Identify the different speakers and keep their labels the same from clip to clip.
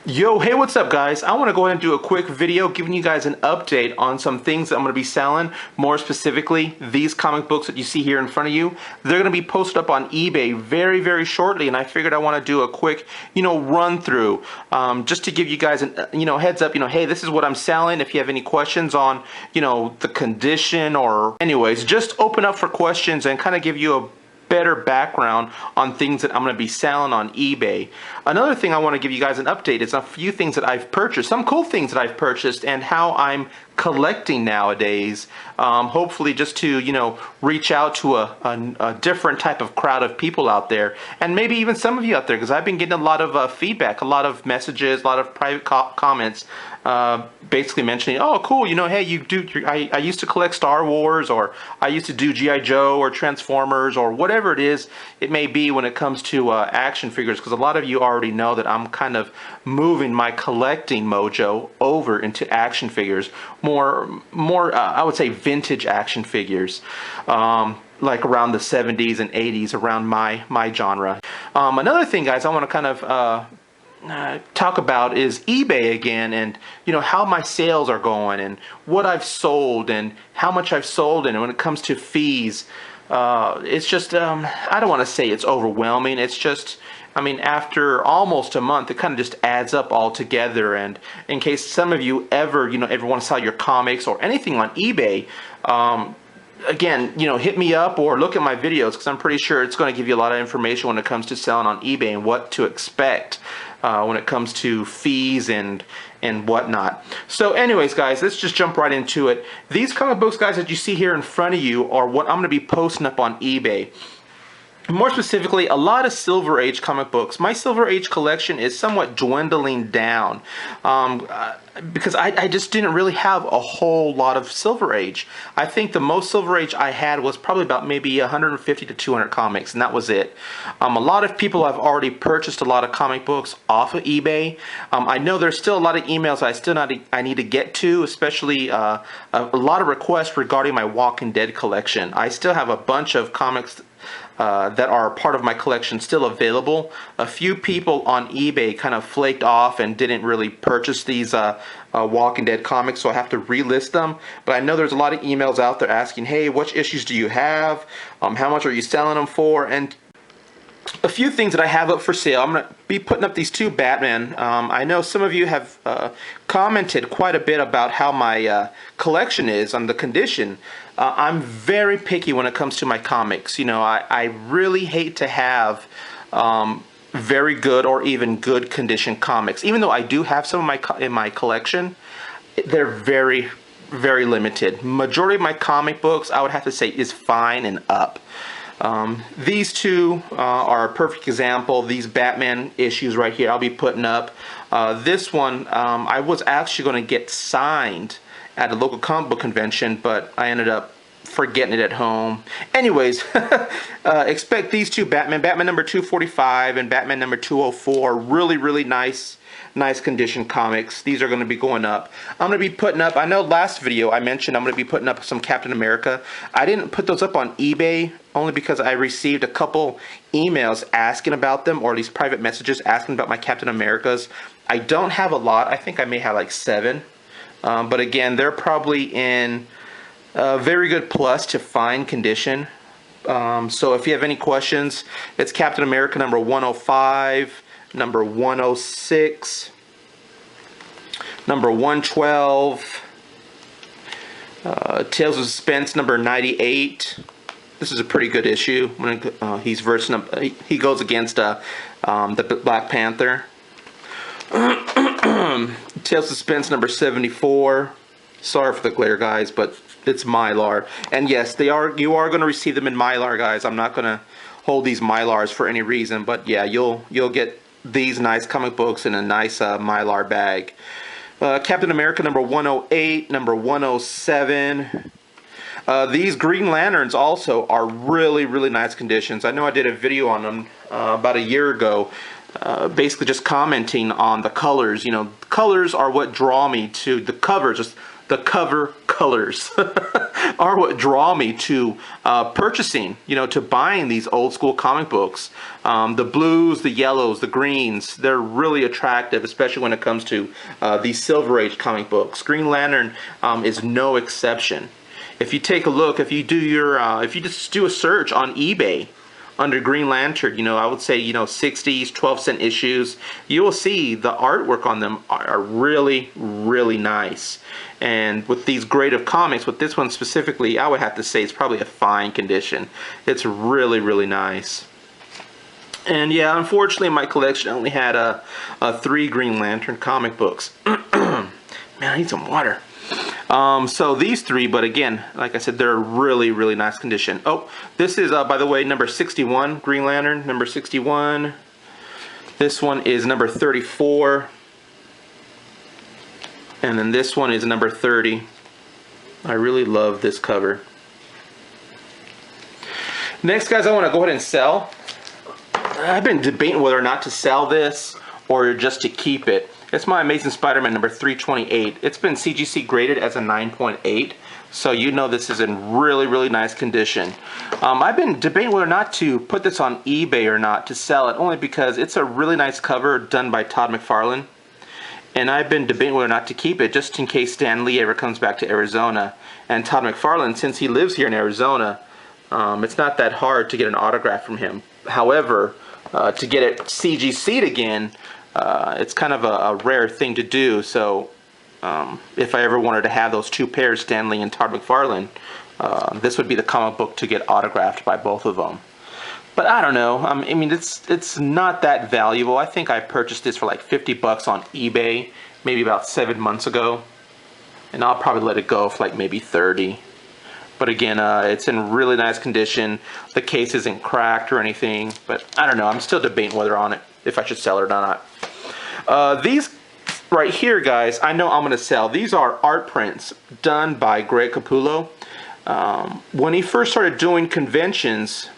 Speaker 1: Yo, hey, what's up, guys? I want to go ahead and do a quick video giving you guys an update on some things that I'm going to be selling. More specifically, these comic books that you see here in front of you. They're going to be posted up on eBay very, very shortly, and I figured I want to do a quick, run through just to give you guys an, heads up, hey, this is what I'm selling. If you have any questions on, the condition or anyways, just open up for questions and kind of give you a better background on things that I'm going to be selling on eBay. Another thing I want to give you guys an update is a few things that I've purchased, some cool things that I've purchased, and how I'm collecting nowadays. Hopefully just to, reach out to a different type of crowd of people out there, and maybe even some of you out there, because I've been getting a lot of feedback, a lot of messages, a lot of private comments basically mentioning, oh, cool, hey, I used to collect Star Wars, or I used to do G.I. Joe or Transformers or whatever it is it may be when it comes to action figures, because a lot of you already know that I'm kind of moving my collecting mojo over into action figures, more I would say vintage action figures, like around the 70s and 80s, around my genre. Another thing, guys, I want to kind of talk about is eBay again, and how my sales are going and what I've sold and how much I've sold. And when it comes to fees, it's just I don't want to say it's overwhelming. It's just, I mean, after almost a month, it kind of just adds up all together. And in case some of you ever want to sell your comics or anything on eBay, again, hit me up or look at my videos, because I'm pretty sure it's going to give you a lot of information when it comes to selling on eBay and what to expect when it comes to fees and whatnot. So anyways, guys, let's just jump right into it. These comic books, guys, that you see here in front of you are what I'm going to be posting up on eBay. More specifically, a lot of Silver Age comic books. My Silver Age collection is somewhat dwindling down because I just didn't really have a whole lot of Silver Age. I think the most Silver Age I had was probably about maybe 150 to 200 comics, and that was it. A lot of people have already purchased a lot of comic books off of eBay. I know there's still a lot of emails I need to get to, especially a lot of requests regarding my Walking Dead collection. I still have a bunch of comics that are part of my collection still available. A few people on eBay kind of flaked off and didn't really purchase these Walking Dead comics, so I have to relist them. But I know there's a lot of emails out there asking, hey, which issues do you have? How much are you selling them for? And a few things that I have up for sale. I'm going to be putting up these two Batman. I know some of you have commented quite a bit about how my collection is on the condition. I'm very picky when it comes to my comics. I really hate to have very good or even good condition comics. Even though I do have some in my collection, they're very, very limited. Majority of my comic books, I would have to say, is fine and up. These two are a perfect example. These Batman issues right here I'll be putting up. This one I was actually going to get signed at a local comic book convention, but I ended up forgetting it at home. Anyways, expect these two Batman number 245 and Batman number 204. Really, really nice condition comics. These are going to be going up. I'm going to be putting up, I know last video I mentioned I'm going to be putting up some Captain America. I didn't put those up on eBay only because I received a couple emails asking about them, or at least private messages asking about my Captain Americas. I don't have a lot. I think I may have like 7. But again, they're probably in very good plus to fine condition. So if you have any questions, it's Captain America number 105, number 106, number 112, Tales of Suspense number 98. This is a pretty good issue. When he goes against the Black Panther. Tales of Suspense number 74. Sorry for the glare, guys, but it's Mylar. And yes, you are going to receive them in Mylar, guys. I'm not going to hold these Mylars for any reason, but yeah, you'll get these nice comic books in a nice Mylar bag. Captain America number 108, number 107. These Green Lanterns also are really, really nice conditions. I know I did a video on them about a year ago, basically just commenting on the colors. Colors are what draw me to the covers, just the cover colors. are what draw me to purchasing, to buying these old school comic books. The blues, the yellows, the greens, they're really attractive, especially when it comes to these Silver Age comic books. Green Lantern is no exception. If you take a look, if you just do a search on eBay under Green Lantern, I would say, 60s, 12-cent issues, you will see the artwork on them are really, really nice. And with these grade of comics, with this one specifically, I would have to say it's probably a fine condition. It's really, really nice. And yeah, unfortunately, my collection only had 3 Green Lantern comic books. Man, I need some water. So these 3, but again, like I said, they're really, really nice condition. Oh, this is, by the way, number 61, Green Lantern, number 61. This one is number 34. And then this one is number 30. I really love this cover. Next, guys, I want to go ahead and sell. I've been debating whether or not to sell this or just to keep it. It's my Amazing Spider-Man number 328. It's been CGC graded as a 9.8, so this is in really, really nice condition. I've been debating whether or not to put this on eBay or not to sell it, only because it's a really nice cover done by Todd McFarlane. And I've been debating whether or not to keep it just in case Stan Lee ever comes back to Arizona. And Todd McFarlane, since he lives here in Arizona, it's not that hard to get an autograph from him. However, to get it CGC'd again, it's kind of a rare thing to do. So if I ever wanted to have those 2 pairs, Stan Lee and Todd McFarlane, this would be the comic book to get autographed by both of them. But I don't know. I mean, it's not that valuable. I think I purchased this for like 50 bucks on eBay, maybe about 7 months ago. And I'll probably let it go for like maybe 30. But again, it's in really nice condition. The case isn't cracked or anything. But I don't know. I'm still debating whether if I should sell it or not. These right here, guys, I know I'm going to sell. These are art prints done by Greg Capullo. When he first started doing conventions,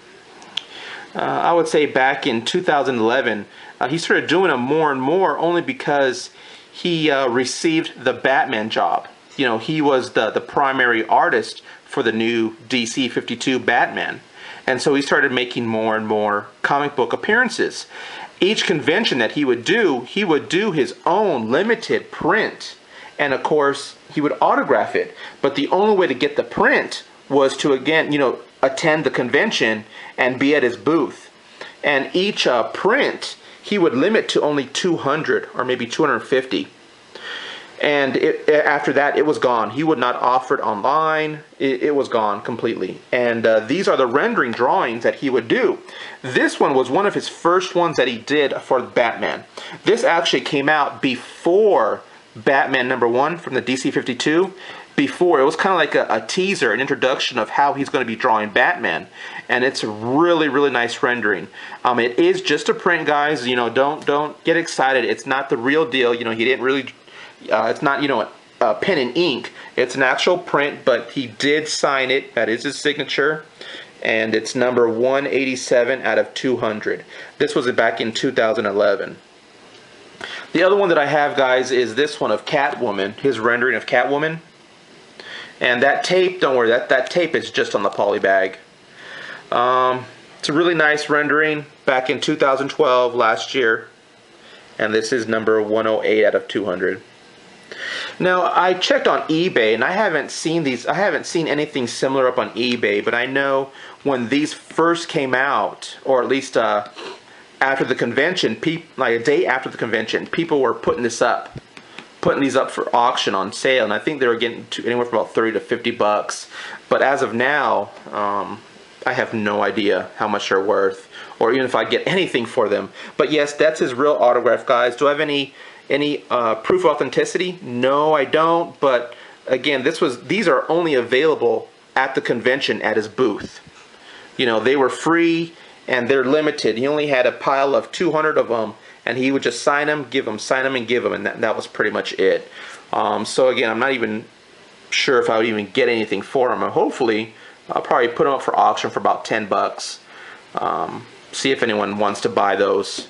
Speaker 1: I would say back in 2011, he started doing them more and more only because he received the Batman job. He was the primary artist for the new DC 52 Batman. And so he started making more and more comic book appearances. Each convention that he would do his own limited print. And of course, he would autograph it. But the only way to get the print was to, again, attend the convention and be at his booth. And each print, he would limit to only 200 or maybe 250. And after that, it was gone. He would not offer it online. It was gone completely. And these are the rendering drawings that he would do. This one was one of his first ones that he did for Batman. This actually came out before Batman #1 from the DC 52. Before, it was kind of like a teaser, an introduction of how he's going to be drawing Batman. And it's really, really nice rendering. It is just a print, guys. Don't get excited. It's not the real deal. He didn't really... it's not, pen and ink. It's an actual print, but he did sign it. That is his signature. And it's number 187 out of 200. This was back in 2011. The other one that I have, guys, is this one of Catwoman. His rendering of Catwoman. And that tape, don't worry, that tape is just on the poly bag. It's a really nice rendering back in 2012, last year. And this is number 108 out of 200. Now, I checked on eBay, and I haven't seen anything similar up on eBay, but I know when these first came out, or at least after the convention, like a day after the convention, people were putting these up for auction on sale, and I think they were getting to anywhere from about 30 to 50 bucks. But as of now, I have no idea how much they're worth, or even if I get anything for them. But yes, that's his real autograph, guys. Do I have any proof of authenticity? No, I don't. But again, these are only available at the convention at his booth. They were free and they're limited. He only had a pile of 200 of them, and he would just sign them, give them, sign them, and give them, and that was pretty much it. So again, I'm not even sure if I would even get anything for them. And hopefully, I'll probably put them up for auction for about 10 bucks. See if anyone wants to buy those.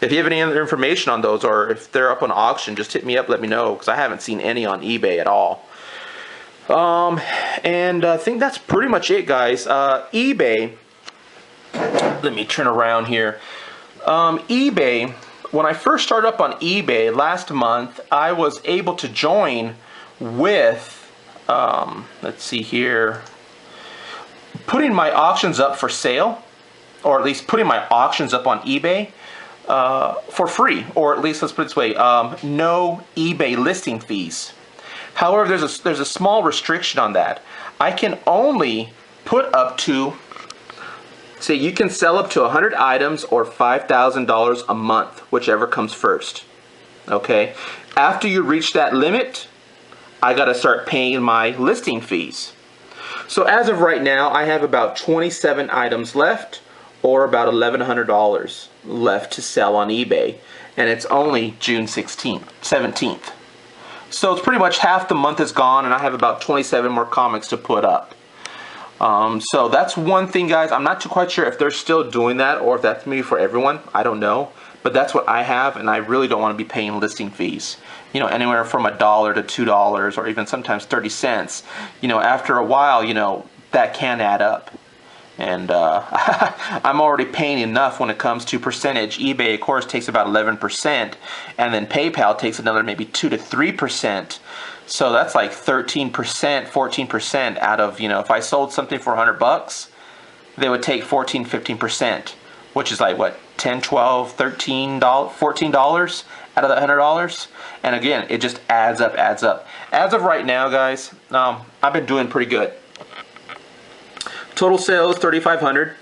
Speaker 1: If you have any other information on those, or if they're up on auction, just hit me up, let me know, because I haven't seen any on eBay at all. And I think that's pretty much it, guys. eBay, let me turn around here. eBay, when I first started up on eBay last month, I was able to join with, let's see here, putting my auctions up for sale, or at least putting my auctions up on eBay for free, or at least, let's put it this way, no eBay listing fees. However, there's a small restriction on that. I can only put up to, say, you can sell up to 100 items or $5,000 a month, whichever comes first. Okay? After you reach that limit, I got to start paying my listing fees. So as of right now, I have about 27 items left, or about $1,100 left to sell on eBay, and it's only June 17th. So it's pretty much half the month is gone, and I have about 27 more comics to put up. So that's one thing, guys. I'm not too quite sure if they're still doing that, or if that's maybe for everyone. I don't know. But that's what I have, and I really don't want to be paying listing fees. You know, anywhere from $1 to $2, or even sometimes 30 cents. You know, after a while, you know, that can add up. And I'm already paying enough when it comes to percentage. eBay, of course, takes about 11%, and then PayPal takes another maybe 2 to 3%. So that's like 13%, 14% out of, you know, if I sold something for $100, they would take 14, 15%, which is like what, $10, $12, $13, $14 out of that $100. And again, it just adds up, adds up. As of right now, guys, I've been doing pretty good. Total sales, 3,500.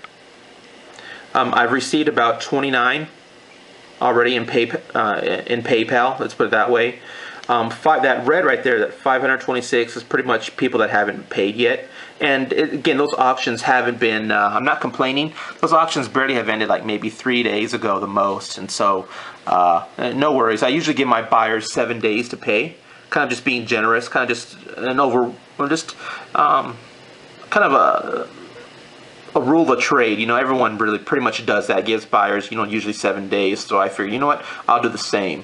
Speaker 1: I've received about 29 already in PayPal. Let's put it that way. That red right there, that 526, is pretty much people that haven't paid yet. And again, those auctions haven't been. I'm not complaining. Those auctions barely have ended, like maybe 3 days ago, the most. And so, no worries. I usually give my buyers 7 days to pay. Kind of just being generous. Kind of just kind of a rule of trade. You know, everyone really pretty much does that. Gives buyers, you know, usually 7 days. So I figured, you know what, I'll do the same.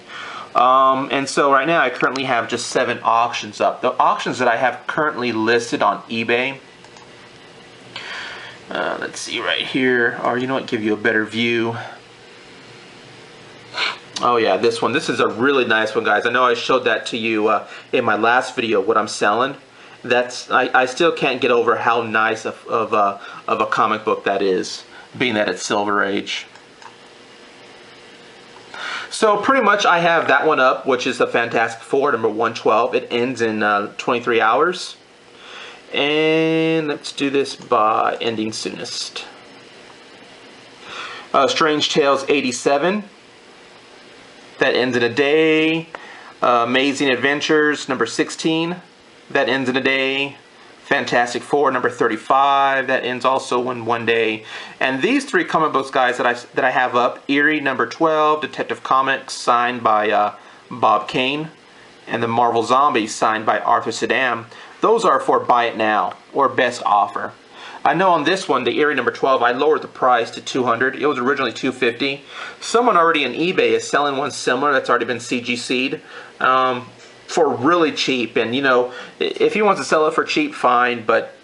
Speaker 1: And so right now I currently have just 7 auctions up. The auctions that I have currently listed on eBay, let's see right here, or you know what, give you a better view. Oh yeah, this one. This is a really nice one, guys. I know I showed that to you in my last video, what I'm selling. That's I still can't get over how nice of a comic book that is, being that it's Silver Age. So pretty much I have that one up, which is the Fantastic Four, number 112. It ends in 23 hours. And let's do this by ending soonest. Strange Tales 87. That ends in a day. Amazing Adventures, number 16. That ends in a day. Fantastic Four, number 35. That ends also in 1 day. And these 3 comic books, guys, that I have up: Eerie, number 12, Detective Comics, signed by Bob Kane, and the Marvel Zombies, signed by Arthur Saddam. Those are for buy it now or best offer. I know on this one, the Eerie number 12, I lowered the price to $200. It was originally $250. Someone already on eBay is selling one similar that's already been CGC'd. For really cheap, and you know, if he wants to sell it for cheap, fine, but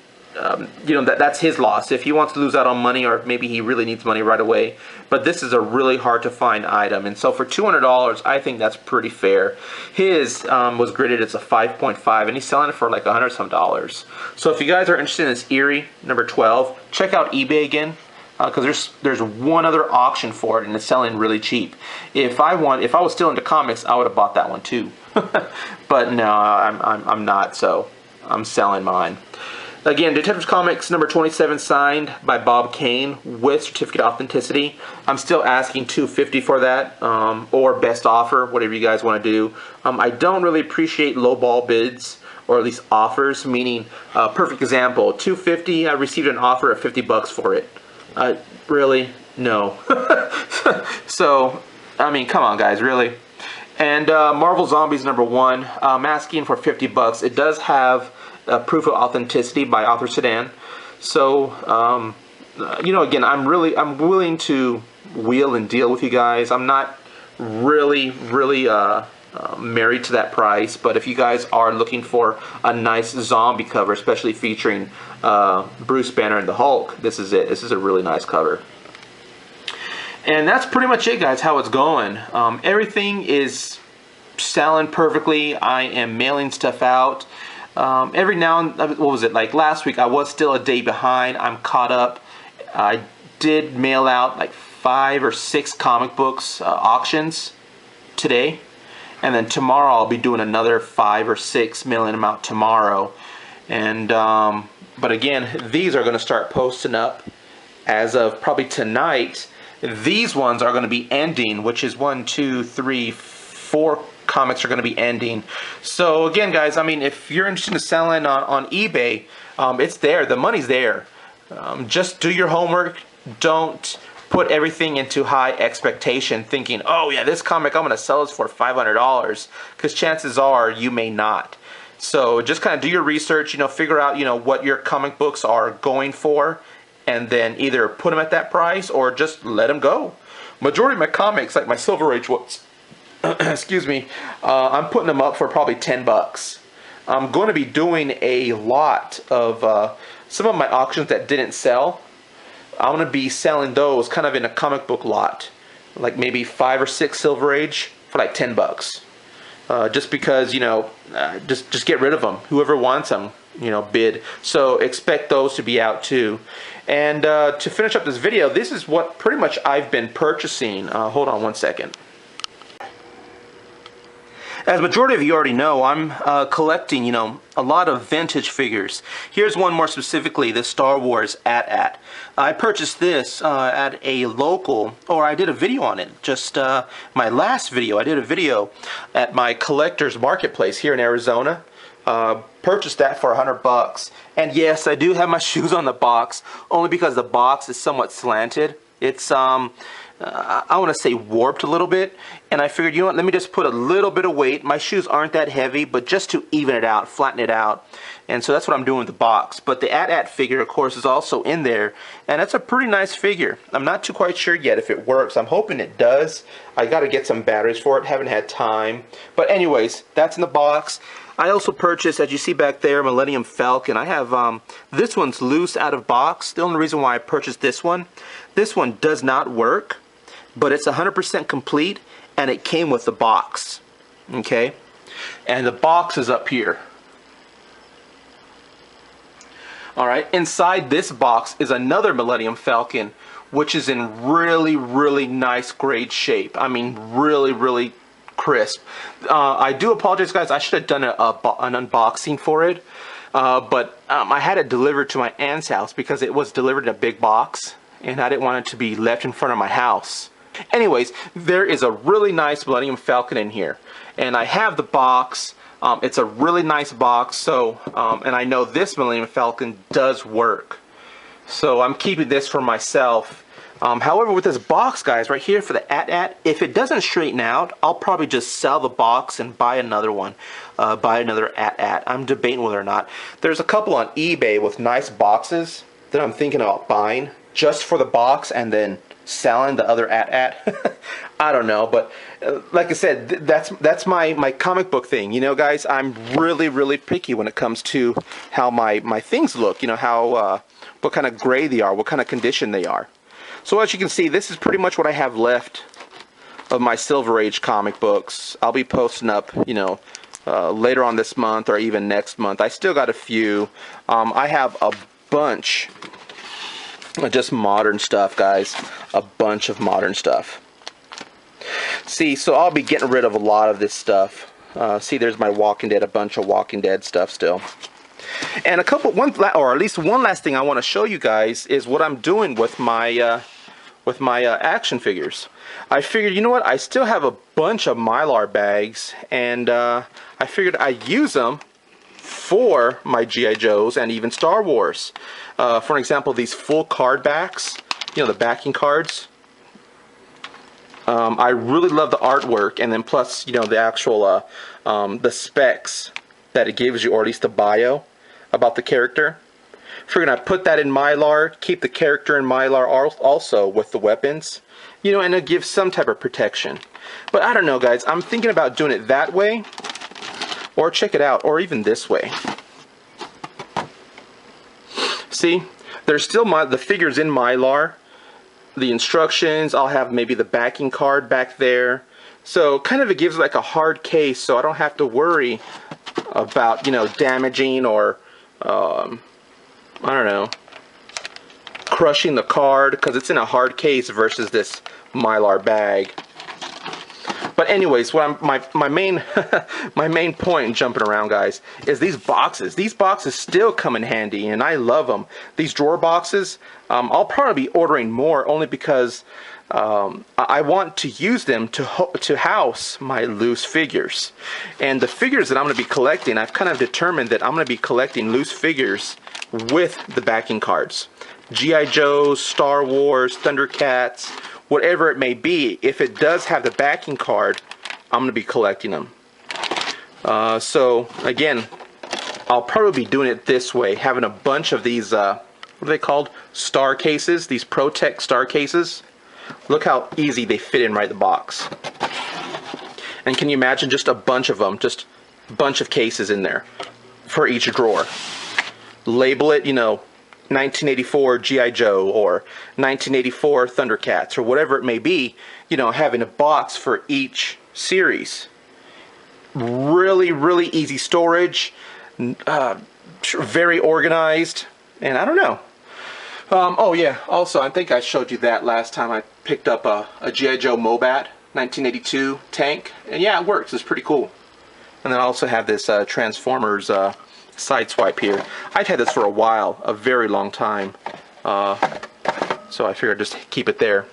Speaker 1: you know, that's his loss. If he wants to lose out on money, or maybe he really needs money right away. But this is a really hard to find item, and so for $200, I think that's pretty fair. His was graded as a 5.5, and he's selling it for like $100 some. So if you guys are interested in this Eerie number 12, check out eBay again. Because there's one other auction for it, and it's selling really cheap. If I was still into comics, I would have bought that one too. But no, I'm not. So I'm selling mine. Again, Detective Comics number 27, signed by Bob Kane with certificate of authenticity. I'm still asking $250 for that, or best offer, whatever you guys want to do. I don't really appreciate lowball bids, or at least offers. Meaning, perfect example: $250. I received an offer of $50 for it. Really? No. So, I mean, come on, guys, really. And Marvel Zombies number 1, I'm asking for $50. It does have proof of authenticity by Arthur Saddam. So, you know, again, I'm willing to wheel and deal with you guys. I'm not really married to that price. But if you guys are looking for a nice zombie cover, especially featuring Bruce Banner and the Hulk, this is it. This is a really nice cover. And that's pretty much it, guys, how it's going. Everything is selling perfectly. I am mailing stuff out. Every now and, what was it, like last week, I was still a day behind. I'm caught up. I did mail out like 5 or 6 comic books auctions today. And then tomorrow I'll be doing another 5 or 6, mailing them out tomorrow. And, but again, these are going to start posting up as of probably tonight. These ones are going to be ending, which is 1, 2, 3, 4 comics are going to be ending. So again, guys, I mean, if you're interested in selling on eBay, it's there. The money's there. Just do your homework. Don't put everything into high expectation thinking, oh yeah, this comic I'm going to sell this for $500, because chances are you may not. So just kind of do your research, you know, figure out, you know, what your comic books are going for, and then either put them at that price or just let them go. Majority of my comics, like my Silver Age ones, excuse me, I'm putting them up for probably $10. I'm going to be doing a lot of some of my auctions that didn't sell. I'm going to be selling those kind of in a comic book lot, like maybe 5 or 6 Silver Age for like $10. Just because, you know, just get rid of them. Whoever wants them, you know, bid. So expect those to be out too. And to finish up this video, this is what pretty much I've been purchasing. Hold on one second. As majority of you already know, I'm collecting, you know, a lot of vintage figures. Here's one more specifically, the Star Wars AT-AT. I purchased this at a local, or I did a video on it, just my last video. I did a video at my collector's marketplace here in Arizona. Purchased that for $100. And yes, I do have my shoes on the box, only because the box is somewhat slanted. It's I want to say warped a little bit, and I figured, you know what, let me just put a little bit of weight. My shoes aren't that heavy, but just to even it out, flatten it out. And so that's what I'm doing with the box. But the AT-AT figure, of course, is also in there, and it's a pretty nice figure. I'm not too quite sure yet if it works. I'm hoping it does. I got to get some batteries for it. Haven't had time. But anyways, that's in the box. I also purchased, as you see back there, Millennium Falcon. I have, this one's loose out of box. The only reason why I purchased this one does not work, but it's 100% complete, and it came with the box, okay? And the box is up here. All right, inside this box is another Millennium Falcon, which is in really, really nice grade shape. I mean, really, really crisp. I do apologize, guys. I should have done an unboxing for it, but I had it delivered to my aunt's house because it was delivered in a big box, and I didn't want it to be left in front of my house. Anyways, there is a really nice Millennium Falcon in here, and I have the box. It's a really nice box, so and I know this Millennium Falcon does work, so I'm keeping this for myself. However, with this box, guys, right here for the AT-AT, if it doesn't straighten out, I'll probably just sell the box and buy another one, buy another AT-AT. I'm debating whether or not. There's a couple on eBay with nice boxes that I'm thinking about buying just for the box and then selling the other AT-AT. I don't know, but like I said, that's my comic book thing. You know, guys, I'm really, really picky when it comes to how my things look. You know, how what kind of gray they are, what kind of condition they are. So as you can see, this is pretty much what I have left of my Silver Age comic books. I'll be posting up, you know, later on this month or even next month. I still got a few. I have a bunch of just modern stuff, guys. A bunch of modern stuff. See, so I'll be getting rid of a lot of this stuff. See, there's my Walking Dead, a bunch of Walking Dead stuff still. And or at least one last thing I want to show you guys is what I'm doing with my action figures. I figured, you know what, I still have a bunch of Mylar bags, and I figured I'd use them for my G.I. Joes and even Star Wars. For example, these full card backs, you know, the backing cards. I really love the artwork, and then plus, you know, the actual the specs that it gives you, or at least the bio about the character. Figured I'd put that in Mylar, keep the character in Mylar also with the weapons, you know, and it gives some type of protection. But I don't know, guys. I'm thinking about doing it that way, or check it out, or even this way. See, there's still the figures in Mylar, the instructions. I'll have maybe the backing card back there. So kind of it gives like a hard case, so I don't have to worry about, you know, damaging or I don't know, crushing the card, because it's in a hard case versus this Mylar bag. But anyways, what my main my main point in jumping around, guys, is these boxes. These boxes still come in handy, and I love them. These drawer boxes, I'll probably be ordering more, only because I want to use them to house my loose figures. And the figures that I'm going to be collecting, I've kind of determined that I'm going to be collecting loose figures with the backing cards. G.I. Joes, Star Wars, Thundercats, whatever it may be. If it does have the backing card, I'm going to be collecting them. So again, I'll probably be doing it this way, having a bunch of these, what are they called? Star cases, these ProTech star cases. Look how easy they fit in right in the box. And can you imagine just a bunch of them, just a bunch of cases in there for each drawer. Label it, you know, 1984 G.I. Joe or 1984 Thundercats or whatever it may be, you know, having a box for each series. Really, really easy storage, very organized, and I don't know. Oh yeah, also I think I showed you that last time I picked up a G.I. Joe Mobat 1982 tank, and yeah, it works. It's pretty cool. And then I also have this Transformers Sideswipe here. I've had this for a while, a very long time, so I figured I'd just keep it there.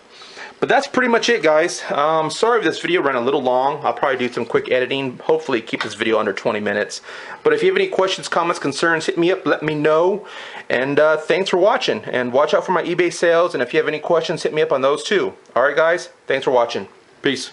Speaker 1: But that's pretty much it, guys. Sorry if this video ran a little long. I'll probably do some quick editing, hopefully keep this video under 20 minutes. But if you have any questions, comments, concerns, hit me up, let me know. And thanks for watching, and watch out for my eBay sales, and if you have any questions, hit me up on those too. Alright guys, thanks for watching. Peace.